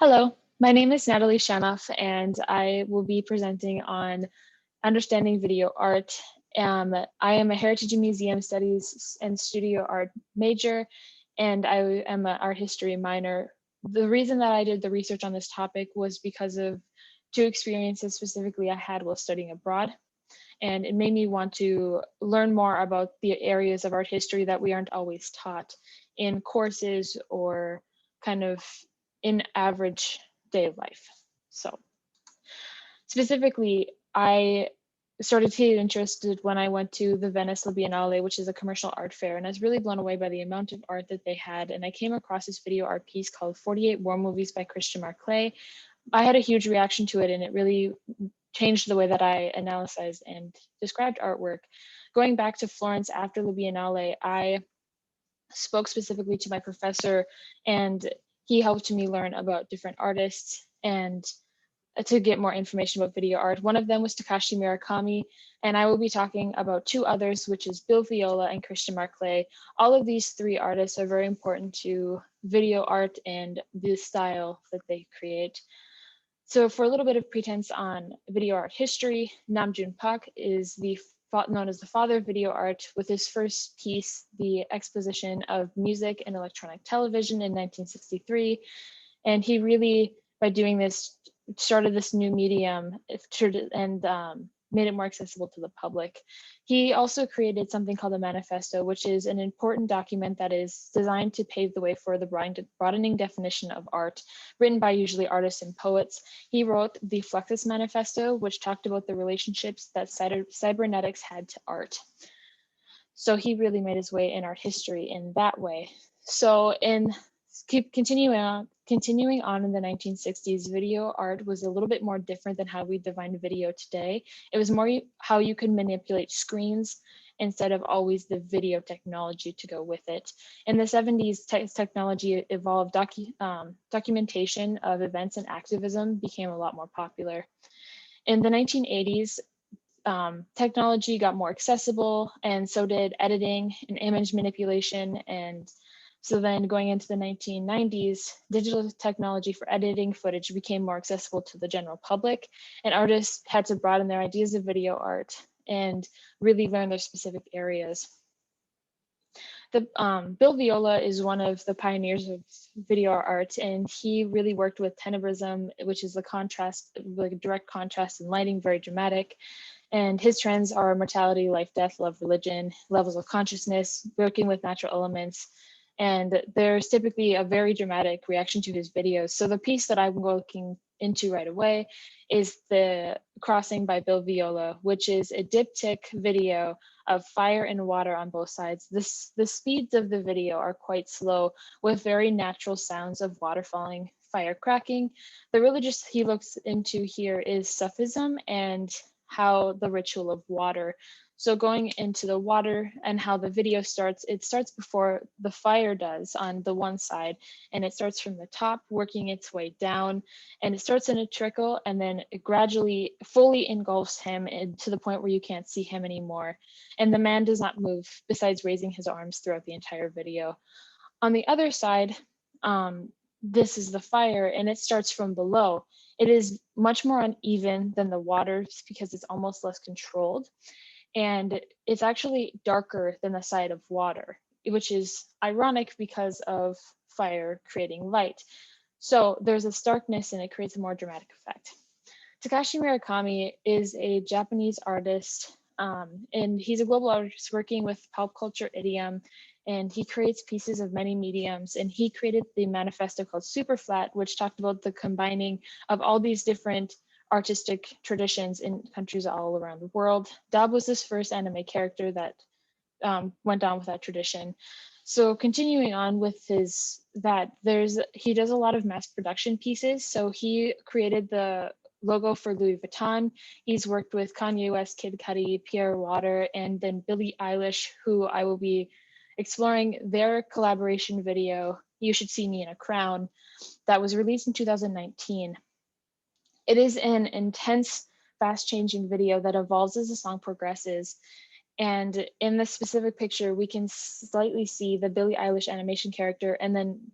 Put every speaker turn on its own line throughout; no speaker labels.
Hello, my name is Natalie Shanoff, and I will be presenting on Understanding Video Art. I am a Heritage and Museum Studies and Studio Art major, and I am an art history minor. The reason that I did the research on this topic was because of two experiences specifically I had while studying abroad. And it made me want to learn more about the areas of art history that we aren't always taught in courses or kind of in average day of life. So specifically, I started to get interested when I went to the Venice Biennale, which is a commercial art fair, and I was really blown away by the amount of art that they had. And I came across this video art piece called 48 War Movies by Christian Marclay. I had a huge reaction to it, and it really changed the way that I analyzed and described artwork. Going back to Florence after the Biennale, I spoke specifically to my professor, and he helped me learn about different artists and to get more information about video art. One of them was Takashi Murakami, and I will be talking about two others, which is Bill Viola and Christian Marclay. All of these three artists are very important to video art and the style that they create. So for a little bit of pretense on video art history, Nam June Pak is known as the father of video art, with his first piece, The Exposition of Music and Electronic Television in 1963. And he really, by doing this, started this new medium and made it more accessible to the public. He also created something called a manifesto, which is an important document that is designed to pave the way for the broadening definition of art, written by usually artists and poets. He wrote the Fluxus Manifesto, which talked about the relationships that cybernetics had to art. So he really made his way in art history in that way. So continuing on in the 1960s, video art was a little bit more different than how we define video today. It was more how you could manipulate screens instead of always the video technology to go with it. In the 70s, technology evolved. Documentation of events and activism became a lot more popular. In the 1980s, technology got more accessible, and so did editing and image manipulation. And so then going into the 1990s, digital technology for editing footage became more accessible to the general public, and artists had to broaden their ideas of video art and really learn their specific areas. Bill Viola is one of the pioneers of video art, and he really worked with tenebrism, which is the contrast, like direct contrast in lighting, very dramatic. And his trends are mortality, life, death, love, religion, levels of consciousness, working with natural elements. And there's typically a very dramatic reaction to his videos. So the piece that I'm looking into right away is The Crossing by Bill Viola, which is a diptych video of fire and water on both sides. The speeds of the video are quite slow, with very natural sounds of water falling, fire cracking. The religious he looks into here is Sufism and how the ritual of water. So going into the water and how the video starts, it starts before the fire does on the one side, and it starts from the top, working its way down, and it starts in a trickle, and then it gradually fully engulfs him to the point where you can't see him anymore. And the man does not move besides raising his arms throughout the entire video. On the other side, this is the fire, and it starts from below. It is much more uneven than the water because it's almost less controlled. And it's actually darker than the side of water, which is ironic because of fire creating light. So there's a starkness and it creates a more dramatic effect. Takashi Murakami is a Japanese artist, and he's a global artist working with pop culture idiom, and he creates pieces of many mediums. And he created the manifesto called Superflat, which talked about the combining of all these different artistic traditions in countries all around the world. Dab was this first anime character that went on with that tradition. So continuing on with he does a lot of mass production pieces. So he created the logo for Louis Vuitton. He's worked with Kanye West, Kid Cudi, Pierre Water, and then Billie Eilish, who I will be exploring their collaboration video, You Should See Me in a Crown, that was released in 2019. It is an intense, fast-changing video that evolves as the song progresses. And in this specific picture, we can slightly see the Billie Eilish animation character and then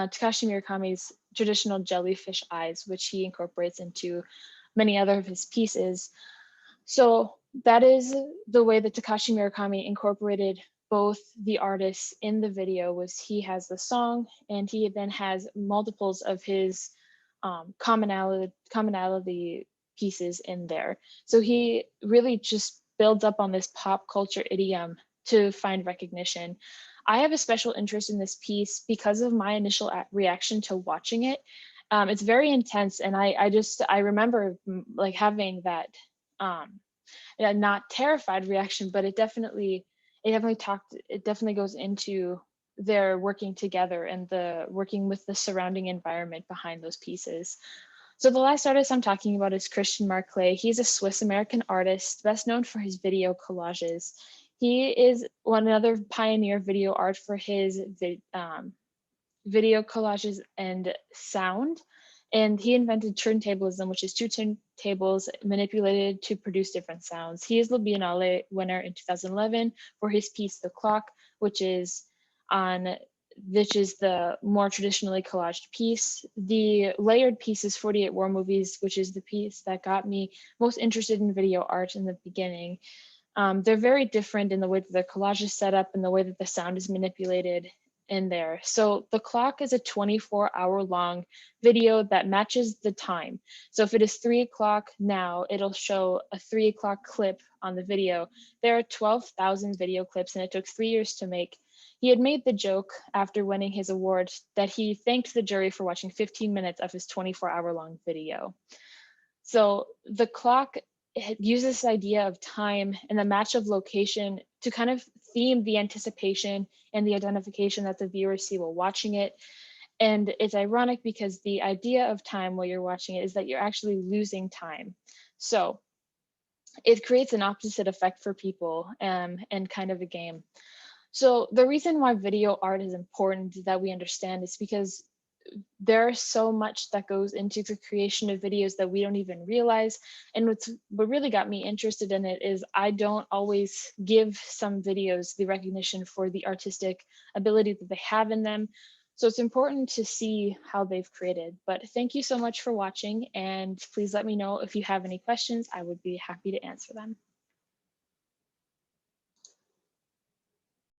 Takashi Murakami's traditional jellyfish eyes, which he incorporates into many other of his pieces. So that is the way that Takashi Murakami incorporated both the artists in the video. Was he has the song, and he then has multiples of his commonality pieces in there. So he really just builds up on this pop culture idiom to find recognition. I have a special interest in this piece because of my initial reaction to watching it. It's very intense, and I remember like having that not terrified reaction, but it definitely goes into their working together and the working with the surrounding environment behind those pieces. So the last artist I'm talking about is Christian Marclay. He's a Swiss American artist, best known for his video collages. He is another pioneer video art for his video collages and sound. And he invented turntablism, which is two turntables manipulated to produce different sounds. He is the Biennale winner in 2011 for his piece, The Clock, which is the more traditionally collaged piece. The layered piece is 48 War Movies, which is the piece that got me most interested in video art in the beginning. They're very different in the way that the collage is set up and the way that the sound is manipulated in there. So The Clock is a 24-hour long video that matches the time. So if it is 3 o'clock now, it'll show a 3 o'clock clip on the video. There are 12,000 video clips, and it took 3 years to make. He had made the joke after winning his award that he thanked the jury for watching 15 minutes of his 24-hour long video. So The Clock uses this idea of time and the match of location to kind of theme the anticipation and the identification that the viewers see while watching it. And it's ironic because the idea of time while you're watching it is that you're actually losing time. So it creates an opposite effect for people and kind of a game. So the reason why video art is important that we understand is because there's so much that goes into the creation of videos that we don't even realize. And what really got me interested in it is I don't always give some videos the recognition for the artistic ability that they have in them. So it's important to see how they've created. But thank you so much for watching, and please let me know if you have any questions. I would be happy to answer them.